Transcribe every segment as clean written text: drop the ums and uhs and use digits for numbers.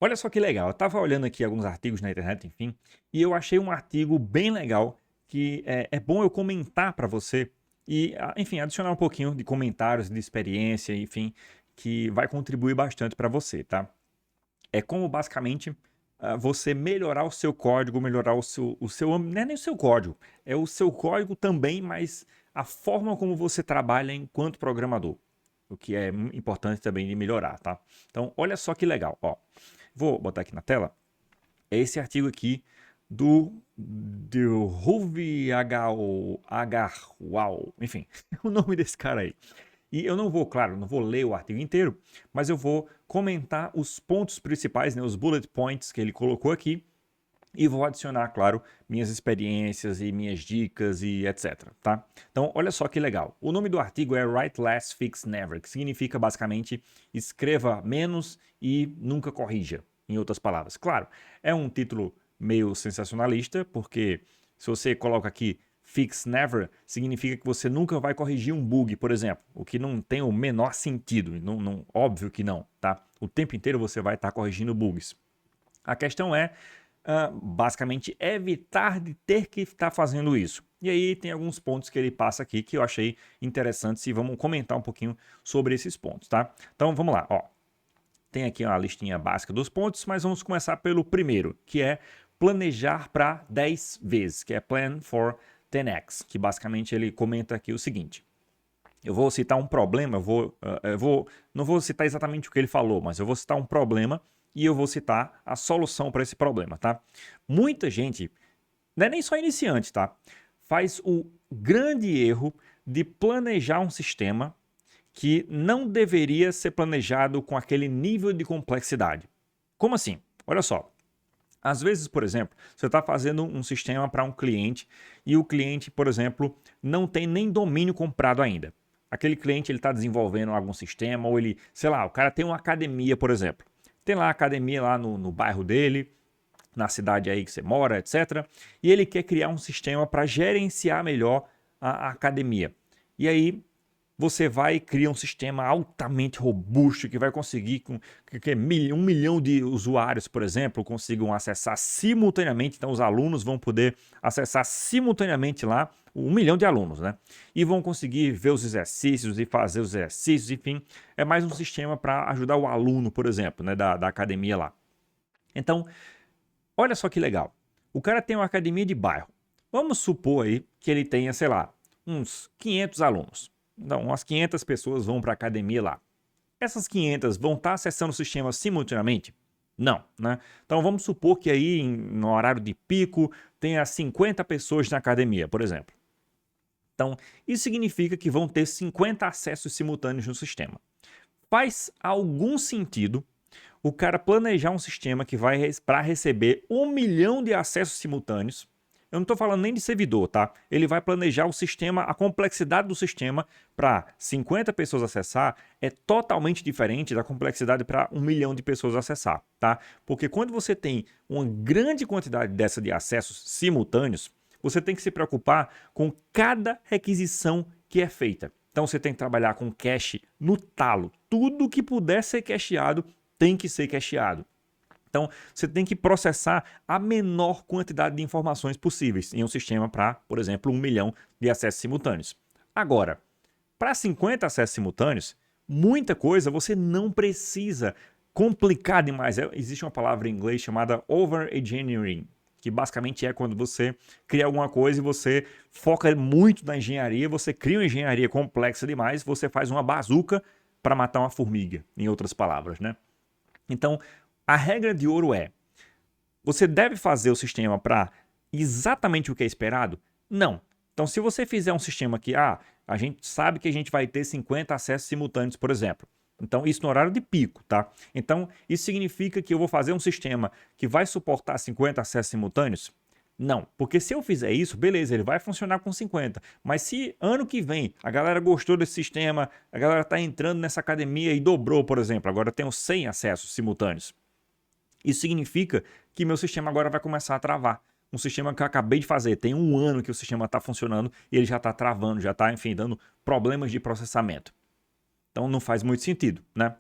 Olha só que legal, eu estava olhando aqui alguns artigos na internet, enfim, e eu achei um artigo bem legal que é bom eu comentar para você e, enfim, adicionar um pouquinho de comentários, de experiência, enfim, que vai contribuir bastante para você, tá? É como basicamente você melhorar o seu código, melhorar não é nem o seu código, é o seu código também, mas a forma como você trabalha enquanto programador, o que é importante também de melhorar, tá? Então, olha só que legal, ó. Vou botar aqui na tela. É esse artigo aqui do Ruvi Agarwal, enfim, o nome desse cara aí. E eu não vou, claro, não vou ler o artigo inteiro, mas eu vou comentar os pontos principais, né, os bullet points que ele colocou aqui, e vou adicionar, claro, minhas experiências e minhas dicas e etc, tá? Então, olha só que legal. O nome do artigo é Write Less, Fix Never, que significa basicamente escreva menos e nunca corrija, em outras palavras. Claro, é um título meio sensacionalista, porque se você coloca aqui Fix Never, significa que você nunca vai corrigir um bug, por exemplo, o que não tem o menor sentido, óbvio que não, tá? O tempo inteiro você vai estar corrigindo bugs. A questão é basicamente evitar de ter que estar fazendo isso. E aí tem alguns pontos que ele passa aqui que eu achei interessantes e vamos comentar um pouquinho sobre esses pontos, tá? Então vamos lá, ó. Tem aqui uma listinha básica dos pontos, mas vamos começar pelo primeiro, que é planejar para 10 vezes, que é Plan for 10x, que basicamente ele comenta aqui o seguinte. Eu vou citar um problema, não vou citar exatamente o que ele falou, mas eu vou citar um problema e eu vou citar a solução para esse problema, tá? Muita gente, não é nem só iniciante, tá? Faz o grande erro de planejar um sistema que não deveria ser planejado com aquele nível de complexidade. Como assim? Olha só. Às vezes, por exemplo, você está fazendo um sistema para um cliente e o cliente, por exemplo, não tem nem domínio comprado ainda. Aquele cliente ele está desenvolvendo algum sistema ou ele, sei lá, o cara tem uma academia, por exemplo. Tem lá a academia lá no bairro dele, na cidade aí que você mora, etc. E ele quer criar um sistema para gerenciar melhor a academia. E aí você vai e cria um sistema altamente robusto que vai conseguir que 1 milhão de usuários, por exemplo, consigam acessar simultaneamente. Então, os alunos vão poder acessar simultaneamente lá 1 milhão de alunos, né? E vão conseguir ver os exercícios e fazer os exercícios, enfim. É mais um sistema para ajudar o aluno, por exemplo, né, da academia lá. Então, olha só que legal. O cara tem uma academia de bairro. Vamos supor aí que ele tenha, sei lá, uns 500 alunos. Então, umas 500 pessoas vão para a academia lá. Essas 500 vão estar acessando o sistema simultaneamente? Não, né? Então vamos supor que aí no horário de pico tenha 50 pessoas na academia, por exemplo. Então, isso significa que vão ter 50 acessos simultâneos no sistema. Faz algum sentido o cara planejar um sistema que vai para receber 1 milhão de acessos simultâneos? Eu não estou falando nem de servidor, tá? Ele vai planejar o sistema, a complexidade do sistema para 50 pessoas acessar é totalmente diferente da complexidade para 1 milhão de pessoas acessar, tá? Porque quando você tem uma grande quantidade dessa de acessos simultâneos, você tem que se preocupar com cada requisição que é feita. Então você tem que trabalhar com cache no talo. Tudo que puder ser cacheado tem que ser cacheado. Então, você tem que processar a menor quantidade de informações possíveis em um sistema para, por exemplo, 1 milhão de acessos simultâneos. Agora, para 50 acessos simultâneos, muita coisa você não precisa complicar demais. Existe uma palavra em inglês chamada over-engineering, que basicamente é quando você cria alguma coisa e você foca muito na engenharia, você cria uma engenharia complexa demais, você faz uma bazuca para matar uma formiga, em outras palavras, né? Então, a regra de ouro é: você deve fazer o sistema para exatamente o que é esperado? Não. Então, se você fizer um sistema que, a gente sabe que a gente vai ter 50 acessos simultâneos, por exemplo. Então, isso no horário de pico, tá? Então, isso significa que eu vou fazer um sistema que vai suportar 50 acessos simultâneos? Não, porque se eu fizer isso, beleza, ele vai funcionar com 50. Mas se ano que vem a galera gostou desse sistema, a galera está entrando nessa academia e dobrou, por exemplo, agora eu tenho 100 acessos simultâneos. Isso significa que meu sistema agora vai começar a travar. Um sistema que eu acabei de fazer, tem 1 ano que o sistema está funcionando e ele já está travando, já está, enfim, dando problemas de processamento. Então não faz muito sentido, né?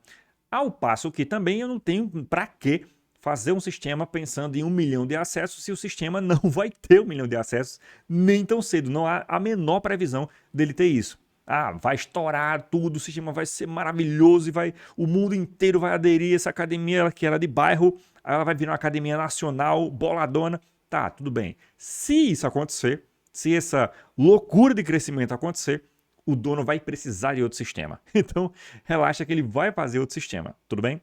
Ao passo que também eu não tenho para que fazer um sistema pensando em 1 milhão de acessos se o sistema não vai ter 1 milhão de acessos nem tão cedo. Não há a menor previsão dele ter isso. Ah, vai estourar tudo, o sistema vai ser maravilhoso e o mundo inteiro vai aderir a essa academia que era de bairro, ela vai virar uma academia nacional, boladona. Tá, tudo bem. Se isso acontecer, se essa loucura de crescimento acontecer, o dono vai precisar de outro sistema. Então, relaxa que ele vai fazer outro sistema, tudo bem?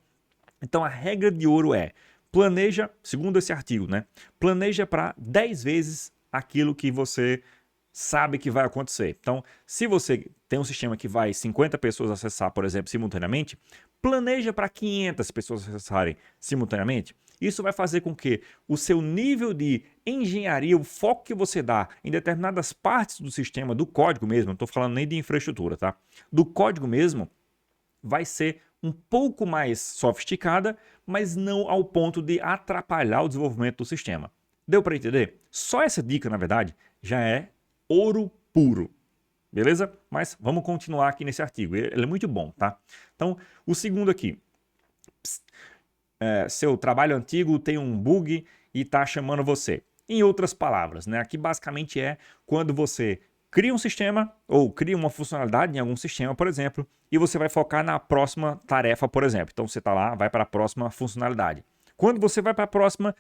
Então, a regra de ouro é, planeja, segundo esse artigo, né? Planeja para 10 vezes aquilo que você sabe que vai acontecer. Então, se você tem um sistema que vai 50 pessoas acessar, por exemplo, simultaneamente, planeja para 500 pessoas acessarem simultaneamente. Isso vai fazer com que o seu nível de engenharia, o foco que você dá em determinadas partes do sistema, do código mesmo, não estou falando nem de infraestrutura, tá? Do código mesmo, vai ser um pouco mais sofisticada, mas não ao ponto de atrapalhar o desenvolvimento do sistema. Deu para entender? Só essa dica, na verdade, já é ouro puro. Beleza? Mas vamos continuar aqui nesse artigo. Ele é muito bom, tá? Então, o segundo aqui. Seu trabalho antigo tem um bug e está chamando você. Em outras palavras, né? Aqui basicamente é quando você cria um sistema ou cria uma funcionalidade em algum sistema, por exemplo, e você vai focar na próxima tarefa, por exemplo. Então você está lá, vai para a próxima funcionalidade. Quando você vai para a próxima,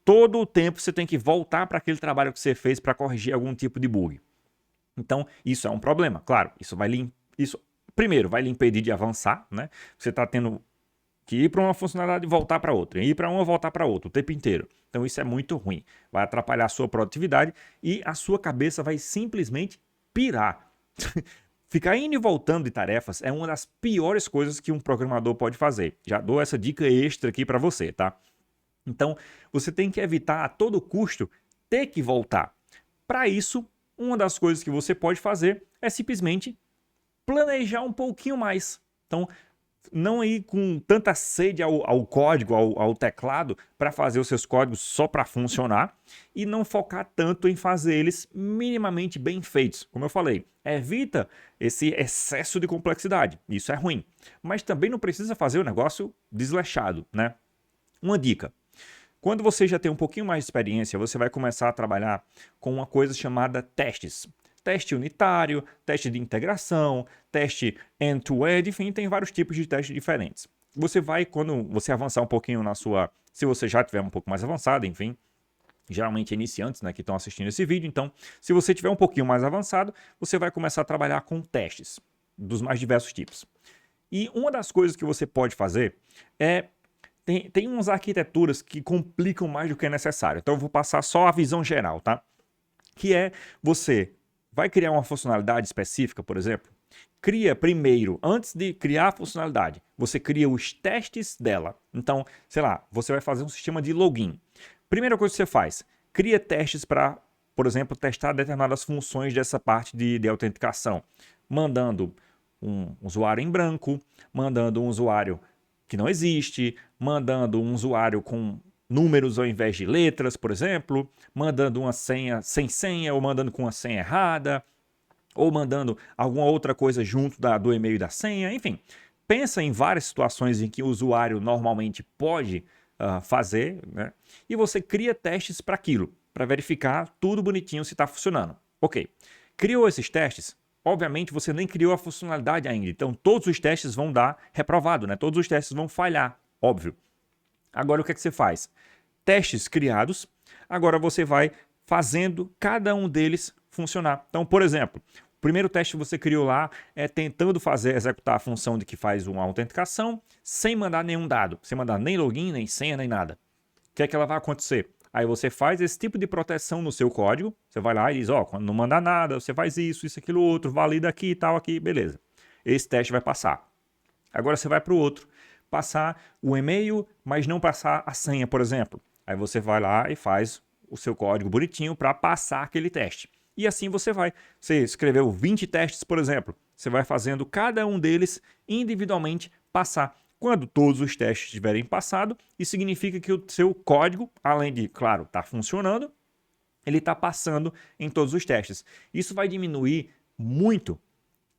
todo o tempo você tem que voltar para aquele trabalho que você fez para corrigir algum tipo de bug. Então isso é um problema, claro. Primeiro vai lhe impedir de avançar, né? Você está tendo que ir para uma funcionalidade e voltar para outra, ir para uma e voltar para outra o tempo inteiro. Então isso é muito ruim, vai atrapalhar a sua produtividade e a sua cabeça vai simplesmente pirar. Ficar indo e voltando de tarefas é uma das piores coisas que um programador pode fazer. Já dou essa dica extra aqui para você, tá? Então você tem que evitar a todo custo ter que voltar. Para isso, uma das coisas que você pode fazer é simplesmente planejar um pouquinho mais. Então, não ir com tanta sede ao código, ao teclado, para fazer os seus códigos só para funcionar e não focar tanto em fazer eles minimamente bem feitos. Como eu falei, evita esse excesso de complexidade. Isso é ruim. Mas também não precisa fazer o negócio desleixado, né? Uma dica. Quando você já tem um pouquinho mais de experiência, você vai começar a trabalhar com uma coisa chamada testes. Teste unitário, teste de integração, teste end-to-end, enfim, tem vários tipos de testes diferentes. Você vai, quando você avançar um pouquinho se você já tiver um pouco mais avançado, enfim, geralmente iniciantes, né, que estão assistindo esse vídeo, então, se você tiver um pouquinho mais avançado, você vai começar a trabalhar com testes dos mais diversos tipos. E uma das coisas que você pode fazer é tem umas arquiteturas que complicam mais do que é necessário. Então eu vou passar só a visão geral, tá? Que é você vai criar uma funcionalidade específica, por exemplo, cria primeiro, antes de criar a funcionalidade, você cria os testes dela. Então, sei lá, você vai fazer um sistema de login. Primeira coisa que você faz, cria testes para, por exemplo, testar determinadas funções dessa parte de autenticação, mandando um usuário em branco, mandando um usuário que não existe, mandando um usuário com números ao invés de letras, por exemplo, mandando uma senha sem senha ou mandando com uma senha errada, ou mandando alguma outra coisa junto do e-mail da senha, enfim. Pensa em várias situações em que o usuário normalmente pode fazer, né? E você cria testes para aquilo, para verificar tudo bonitinho se está funcionando. Ok, criou esses testes, obviamente você nem criou a funcionalidade ainda, então todos os testes vão dar reprovado, né? Todos os testes vão falhar, óbvio. Agora o que é que você faz? Testes criados, agora você vai fazendo cada um deles funcionar. Então, por exemplo, o primeiro teste que você criou lá é tentando executar a função de que faz uma autenticação sem mandar nenhum dado, sem mandar nem login, nem senha, nem nada. O que é que ela vai acontecer? Aí você faz esse tipo de proteção no seu código, você vai lá e diz, quando não mandar nada, você faz isso, aquilo, outro, valida aqui e tal, aqui, beleza. Esse teste vai passar. Agora você vai para o outro, passar o e-mail, mas não passar a senha, por exemplo. Aí você vai lá e faz o seu código bonitinho para passar aquele teste. E assim você vai. Você escreveu 20 testes, por exemplo. Você vai fazendo cada um deles individualmente passar. Quando todos os testes tiverem passado, isso significa que o seu código, além de, claro, estar funcionando, ele está passando em todos os testes. Isso vai diminuir muito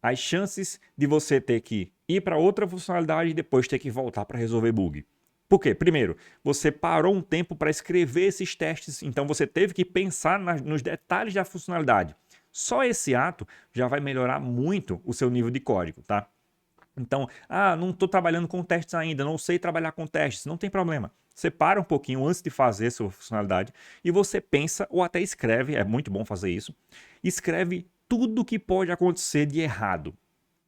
as chances de você ter que ir para outra funcionalidade e depois ter que voltar para resolver bug. Por quê? Primeiro, você parou um tempo para escrever esses testes, então você teve que pensar nos detalhes da funcionalidade. Só esse ato já vai melhorar muito o seu nível de código, tá? Então, não estou trabalhando com testes ainda, não sei trabalhar com testes, não tem problema. Você para um pouquinho antes de fazer a sua funcionalidade e você pensa ou até escreve, é muito bom fazer isso, escreve tudo que pode acontecer de errado.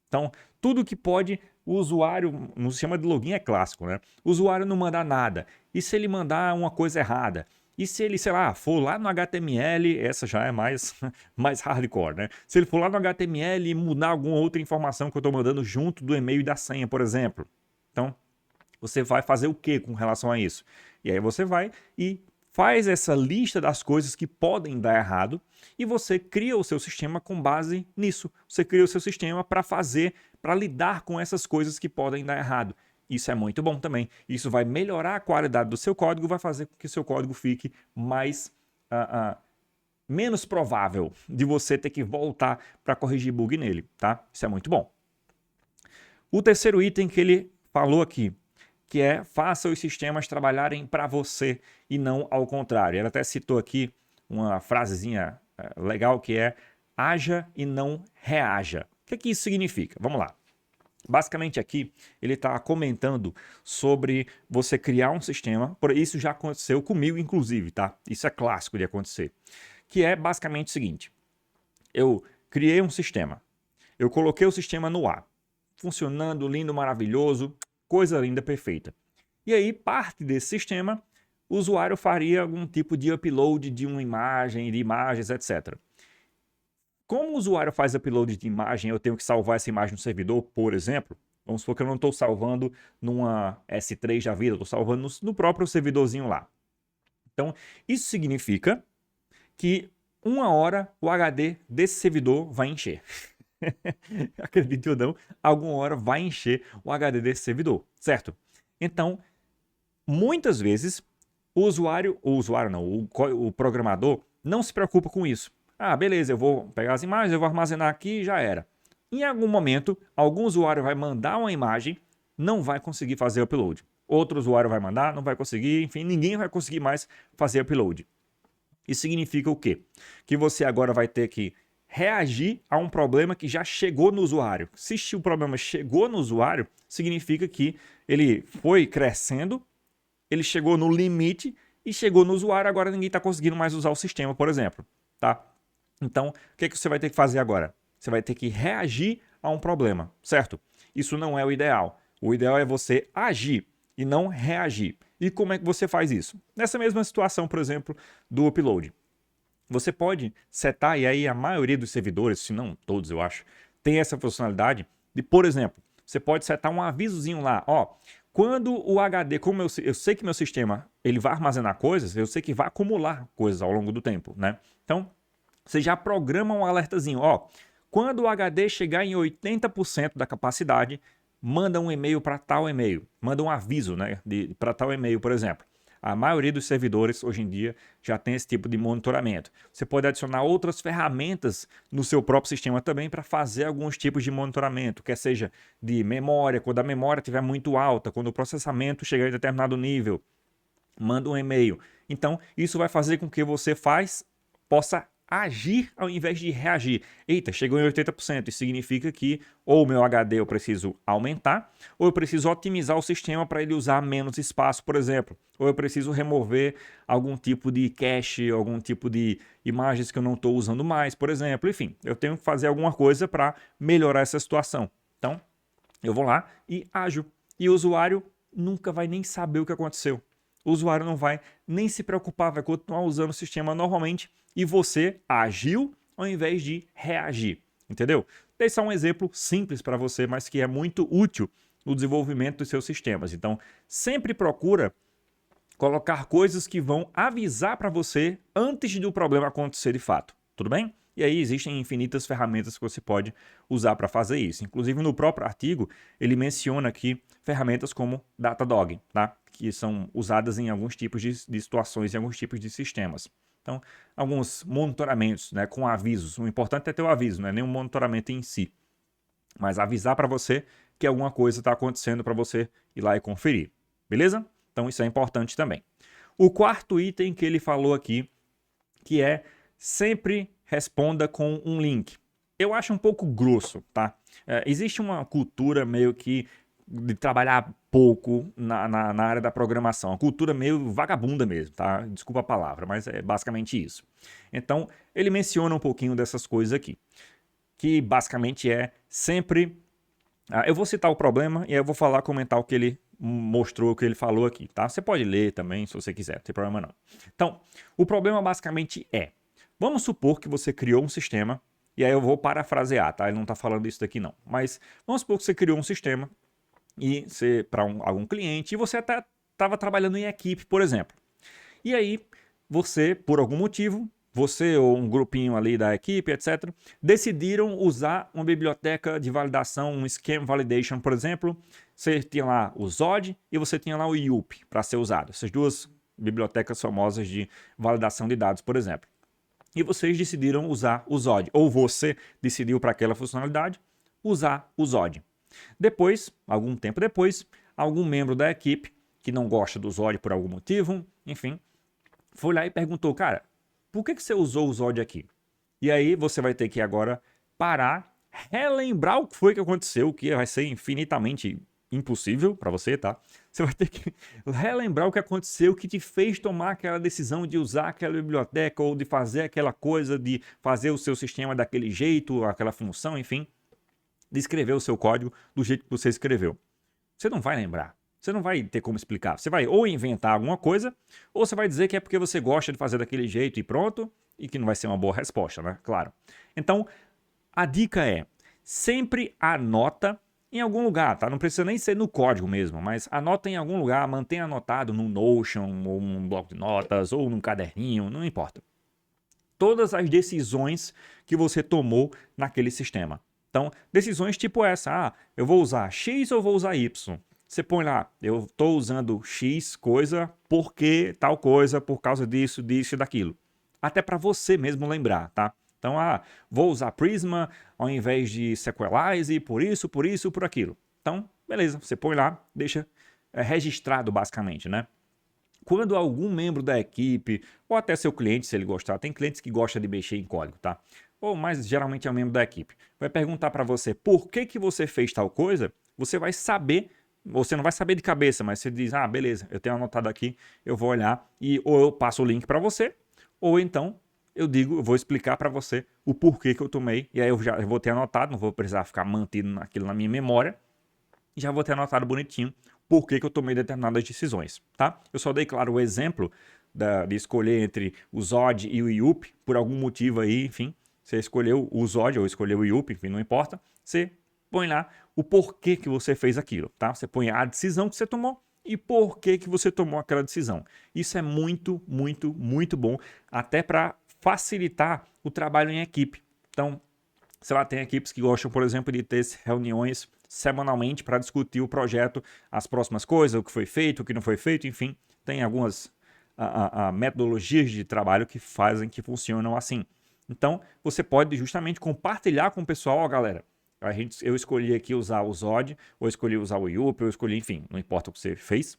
Então, tudo que pode, o usuário, no sistema de login é clássico, né? O usuário não mandar nada. E se ele mandar uma coisa errada? E se ele, sei lá, for lá no HTML, essa já é mais, mais hardcore, né? Se ele for lá no HTML e mudar alguma outra informação que eu estou mandando junto do e-mail e da senha, por exemplo. Então, você vai fazer o que com relação a isso? E aí você vai e faz essa lista das coisas que podem dar errado e você cria o seu sistema com base nisso. Você cria o seu sistema para lidar com essas coisas que podem dar errado. Isso é muito bom também. Isso vai melhorar a qualidade do seu código, vai fazer com que o seu código fique menos provável de você ter que voltar para corrigir bug nele, tá? Isso é muito bom. O terceiro item que ele falou aqui, que é faça os sistemas trabalharem para você e não ao contrário. Ele até citou aqui uma frasezinha legal que é haja e não reaja. O que isso significa? Vamos lá. Basicamente aqui ele está comentando sobre você criar um sistema, isso já aconteceu comigo inclusive, tá? Isso é clássico de acontecer, que é basicamente o seguinte, eu criei um sistema, eu coloquei o sistema no ar, funcionando, lindo, maravilhoso, coisa linda, perfeita. E aí parte desse sistema, o usuário faria algum tipo de upload de uma imagem, de imagens, etc. Como o usuário faz upload de imagem, eu tenho que salvar essa imagem no servidor, por exemplo. Vamos supor que eu não estou salvando numa S3 da vida, estou salvando no próprio servidorzinho lá. Então, isso significa que uma hora o HD desse servidor vai encher. Acredite ou não, alguma hora vai encher o HD desse servidor, certo? Então, muitas vezes, o programador não se preocupa com isso. Beleza, eu vou pegar as imagens, eu vou armazenar aqui e já era. Em algum momento, algum usuário vai mandar uma imagem, não vai conseguir fazer upload. Outro usuário vai mandar, não vai conseguir, enfim, ninguém vai conseguir mais fazer upload. Isso significa o quê? Que você agora vai ter que reagir a um problema que já chegou no usuário. Se o problema chegou no usuário, significa que ele foi crescendo, ele chegou no limite e chegou no usuário, agora ninguém está conseguindo mais usar o sistema, por exemplo. Tá? Então, o que você vai ter que fazer agora? Você vai ter que reagir a um problema, certo? Isso não é o ideal. O ideal é você agir e não reagir. E como é que você faz isso? Nessa mesma situação, por exemplo, do upload. Você pode setar, e aí a maioria dos servidores, se não todos eu acho, tem essa funcionalidade de, por exemplo, você pode setar um avisozinho lá, quando o HD, como eu sei que meu sistema ele vai armazenar coisas, eu sei que vai acumular coisas ao longo do tempo, né? Então, você já programa um alertazinho, quando o HD chegar em 80% da capacidade, manda um e-mail para tal e-mail, manda um aviso, né, para tal e-mail, por exemplo. A maioria dos servidores hoje em dia já tem esse tipo de monitoramento. Você pode adicionar outras ferramentas no seu próprio sistema também para fazer alguns tipos de monitoramento, quer seja de memória, quando a memória estiver muito alta, quando o processamento chegar em determinado nível, manda um e-mail. Então, isso vai fazer com que você possa agir ao invés de reagir. Eita, chegou em 80%, isso significa que ou o meu HD eu preciso aumentar, ou eu preciso otimizar o sistema para ele usar menos espaço, por exemplo. Ou eu preciso remover algum tipo de cache, algum tipo de imagens que eu não estou usando mais, por exemplo. Enfim, eu tenho que fazer alguma coisa para melhorar essa situação. Então, eu vou lá e ajo. E o usuário nunca vai nem saber o que aconteceu. O usuário não vai nem se preocupar, vai continuar usando o sistema normalmente e você agiu ao invés de reagir, entendeu? Dei só um exemplo simples para você, mas que é muito útil no desenvolvimento dos seus sistemas. Então, sempre procura colocar coisas que vão avisar para você antes do problema acontecer de fato, tudo bem? E aí existem infinitas ferramentas que você pode usar para fazer isso. Inclusive no próprio artigo, ele menciona aqui ferramentas como Datadog, tá? Que são usadas em alguns tipos de situações, em alguns tipos de sistemas. Então, alguns monitoramentos, né, com avisos. O importante é ter o aviso, não é nem um monitoramento em si. Mas avisar para você que alguma coisa está acontecendo para você ir lá e conferir. Beleza? Então isso é importante também. O quarto item que ele falou aqui, que é sempre responda com um link. Eu acho um pouco grosso, tá? Existe uma cultura meio que de trabalhar pouco na área da programação. Uma cultura meio vagabunda mesmo, tá? Desculpa a palavra, mas é basicamente isso. Então, ele menciona um pouquinho dessas coisas aqui, que basicamente é sempre... eu vou citar o problema e aí eu vou comentar o que ele mostrou, o que ele falou aqui, tá? Você pode ler também se você quiser, não tem problema não. Então, o problema basicamente é, vamos supor que você criou um sistema, e aí eu vou parafrasear, tá? Ele não está falando isso daqui não, mas vamos supor que você criou um sistema e você para algum cliente e você até estava trabalhando em equipe, por exemplo. E aí você, por algum motivo, você ou um grupinho ali da equipe, etc., decidiram usar uma biblioteca de validação, um Scheme Validation, por exemplo. Você tinha lá o Zod e você tinha lá o IUP para ser usado. Essas duas bibliotecas famosas de validação de dados, por exemplo. E vocês decidiram usar o Zod, ou você decidiu para aquela funcionalidade usar o Zod. Depois, algum tempo depois, algum membro da equipe que não gosta do Zod por algum motivo, enfim, foi lá e perguntou, cara, por que você usou o Zod aqui? E aí você vai ter que agora parar, relembrar o que foi que aconteceu, que vai ser infinitamente impossível para você, tá? Você vai ter que relembrar o que aconteceu, que te fez tomar aquela decisão de usar aquela biblioteca ou de fazer aquela coisa, de fazer o seu sistema daquele jeito, aquela função, enfim, de escrever o seu código do jeito que você escreveu. Você não vai lembrar. Você não vai ter como explicar. Você vai ou inventar alguma coisa, ou você vai dizer que é porque você gosta de fazer daquele jeito e pronto, e que não vai ser uma boa resposta, né? Claro. Então, a dica é, sempre anota em algum lugar, tá? Não precisa nem ser no código mesmo, mas anota em algum lugar, mantenha anotado no Notion, ou num bloco de notas, ou num caderninho, não importa. Todas as decisões que você tomou naquele sistema. Então, decisões tipo essa, eu vou usar X ou vou usar Y? Você põe lá, eu estou usando X coisa porque tal coisa, por causa disso, disso e daquilo. Até para você mesmo lembrar, tá? Então, vou usar Prisma ao invés de Sequelize, por isso, por aquilo. Então, beleza, você põe lá, deixa registrado basicamente, né? Quando algum membro da equipe, ou até seu cliente, se ele gostar, tem clientes que gostam de mexer em código, tá? Ou mais geralmente é um membro da equipe, vai perguntar para você por que você fez tal coisa, você vai saber, você não vai saber de cabeça, mas você diz, beleza, eu tenho anotado aqui, eu vou olhar e ou eu passo o link para você, ou então eu vou explicar para você o porquê que eu tomei, e aí eu vou ter anotado, não vou precisar ficar mantido aquilo na minha memória, e já vou ter anotado bonitinho por que eu tomei determinadas decisões, tá? Eu só dei, claro, o exemplo de escolher entre o Zod e o IUP, por algum motivo aí, enfim, você escolheu o Zod ou escolheu o IUP, enfim, não importa, você põe lá o porquê que você fez aquilo, tá? Você põe a decisão que você tomou e por que você tomou aquela decisão. Isso é muito, muito, muito bom, até para facilitar o trabalho em equipe. Então, sei lá, tem equipes que gostam, por exemplo, de ter reuniões semanalmente para discutir o projeto, as próximas coisas, o que foi feito, o que não foi feito, enfim, tem algumas metodologias de trabalho que fazem, que funcionam assim. Então, você pode justamente compartilhar com o pessoal, galera, eu escolhi aqui usar o Zod, ou escolhi usar o IUP, ou escolhi, enfim, não importa o que você fez,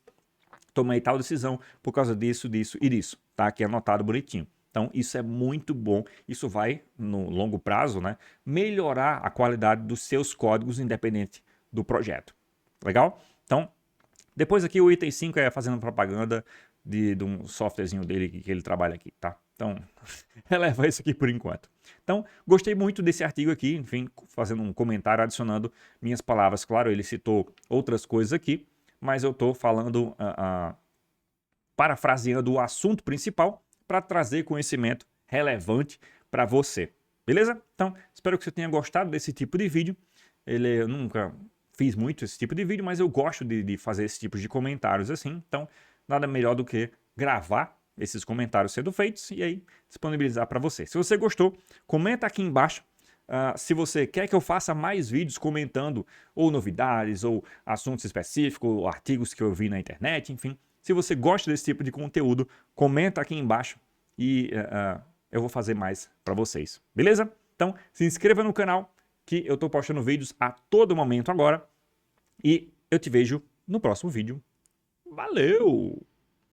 tomei tal decisão por causa disso, disso e disso, tá aqui anotado bonitinho. Então, isso é muito bom. Isso vai, no longo prazo, né, melhorar a qualidade dos seus códigos independente do projeto. Legal? Então, depois aqui o item 5 é fazendo propaganda de um softwarezinho dele que ele trabalha aqui, tá? Então, releva isso aqui por enquanto. Então, gostei muito desse artigo aqui, enfim, fazendo um comentário, adicionando minhas palavras. Claro, ele citou outras coisas aqui, mas eu estou falando, parafraseando o assunto principal, para trazer conhecimento relevante para você. Beleza? Então, espero que você tenha gostado desse tipo de vídeo. Eu nunca fiz muito esse tipo de vídeo, mas eu gosto de fazer esse tipo de comentários assim. Então, nada melhor do que gravar esses comentários sendo feitos e aí disponibilizar para você. Se você gostou, comenta aqui embaixo. Se você quer que eu faça mais vídeos comentando ou novidades, ou assuntos específicos, ou artigos que eu vi na internet, enfim. Se você gosta desse tipo de conteúdo, comenta aqui embaixo e eu vou fazer mais para vocês. Beleza? Então, se inscreva no canal, que eu estou postando vídeos a todo momento agora. E eu te vejo no próximo vídeo. Valeu!